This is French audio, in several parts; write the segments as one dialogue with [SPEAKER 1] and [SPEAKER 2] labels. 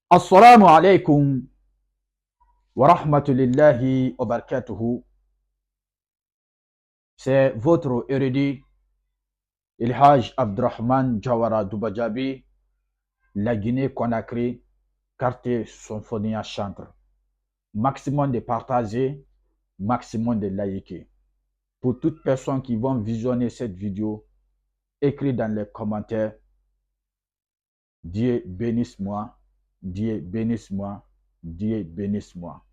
[SPEAKER 1] Assalamu alaikum wa rahmatullahi wa barakatuhu. C'est votre érudit Ilhaj Abdurrahman Jawara Dubajabi, la Guinée-Conakry, quartier Symphonia Chantre. Maximum de partager, maximum de liker. Pour toute personne qui vont visionner cette vidéo, écrit dans les commentaires, Dieu bénisse moi, Dieu bénisse moi, Dieu bénisse moi.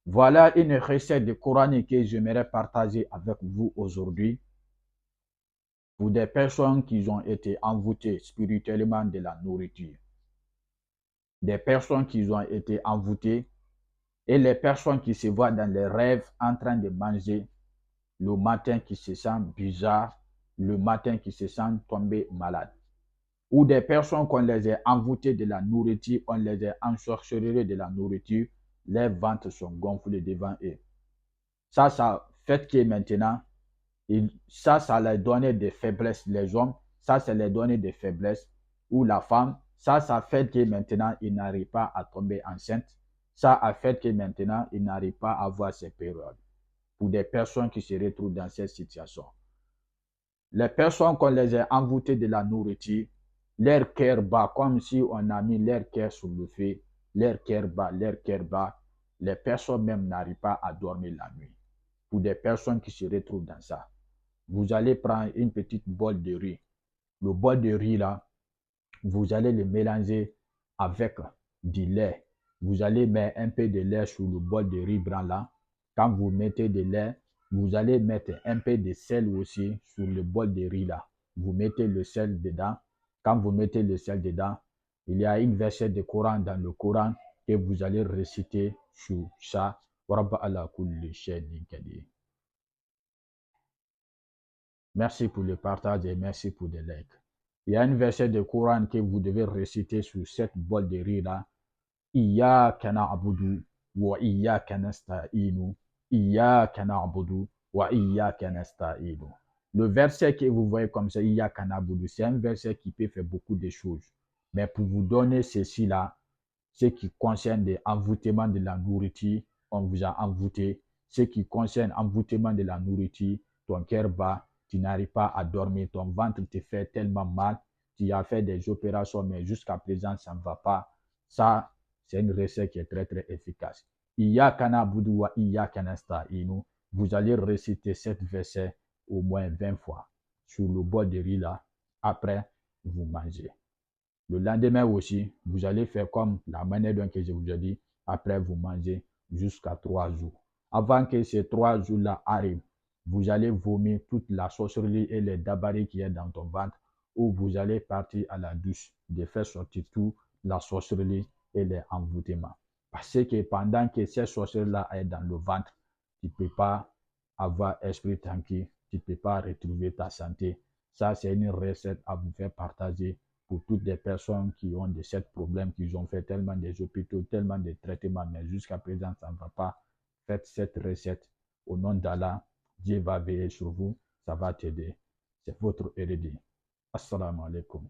[SPEAKER 1] Voilà une recette de coranique que j'aimerais partager avec vous aujourd'hui pour des personnes qui ont été envoûtées spirituellement de la nourriture. Des personnes qui ont été envoûtées et les personnes qui se voient dans les rêves en train de manger, le matin qui se sentent bizarres, le matin qui se sentent tombés malades. Ou des personnes qu'on les a envoûtées de la nourriture, on les a ensorcelées de la nourriture, les ventres sont gonflés devant eux. Ça fait que maintenant, ça les donne des faiblesses, les hommes, ça les donne des faiblesses, ou la femme, ça fait que maintenant, il n'arrive pas à tomber enceinte, ça a fait que maintenant, il n'arrive pas à avoir ces périodes. Pour des personnes qui se retrouvent dans cette situation. Les personnes qu'on les a envoûtées de la nourriture, leur cœur bat comme si on a mis leur cœur sur le feu, leur cœur bat, les personnes même n'arrivent pas à dormir la nuit. Pour des personnes qui se retrouvent dans ça, vous allez prendre une petite bol de riz. Le bol de riz là, vous allez le mélanger avec du lait. Vous allez mettre un peu de lait sur le bol de riz blanc là. Quand vous mettez de lait, vous allez mettre un peu de sel aussi sur le bol de riz là. Vous mettez le sel dedans. Quand vous mettez le sel dedans, il y a une verset de Coran dans le Coran que vous allez réciter sur ça. Merci pour le partage et merci pour les likes. Il y a une verset de Coran que vous devez réciter sur cette bol de riz là. Iyyaka na'budu wa iyyaka nasta'inu. Iyyaka na'budu wa iyyaka nasta'inu. Le verset que vous voyez comme ça, Iyyaka na'budu, c'est un verset qui peut faire beaucoup de choses. Mais pour vous donner ceci là, ce qui concerne l'envoûtement de la nourriture, on vous a envoûté. Ce qui concerne l'envoûtement de la nourriture, ton cœur bat, tu n'arrives pas à dormir, ton ventre te fait tellement mal, tu as fait des opérations, mais jusqu'à présent, ça ne va pas. Ça, c'est une recette qui est très, très efficace. Iyyaka na'budu wa iyyaka nasta'inu. Vous allez réciter cette verset au moins 20 fois sur le bol de riz là. Après, vous mangez. Le lendemain aussi, vous allez faire comme la manière dont je vous ai dit. Après, vous mangez jusqu'à 3 jours. Avant que ces 3 jours-là arrivent, vous allez vomir toute la sorcellerie et les dabaris qui est dans ton ventre, ou vous allez partir à la douche de faire sortir toute la sorcellerie et les envoûtements. Parce que pendant que ces sorcelleries-là est dans le ventre, tu ne peux pas avoir esprit tranquille, tu ne peux pas retrouver ta santé. Ça, c'est une recette à vous faire partager pour toutes les personnes qui ont de ces problèmes, qui ont fait tellement des hôpitaux, tellement de traitements, mais jusqu'à présent, ça ne va pas. Faites cette recette au nom d'Allah. Dieu va veiller sur vous, ça va t'aider. C'est votre érudit. Assalamu alaikum.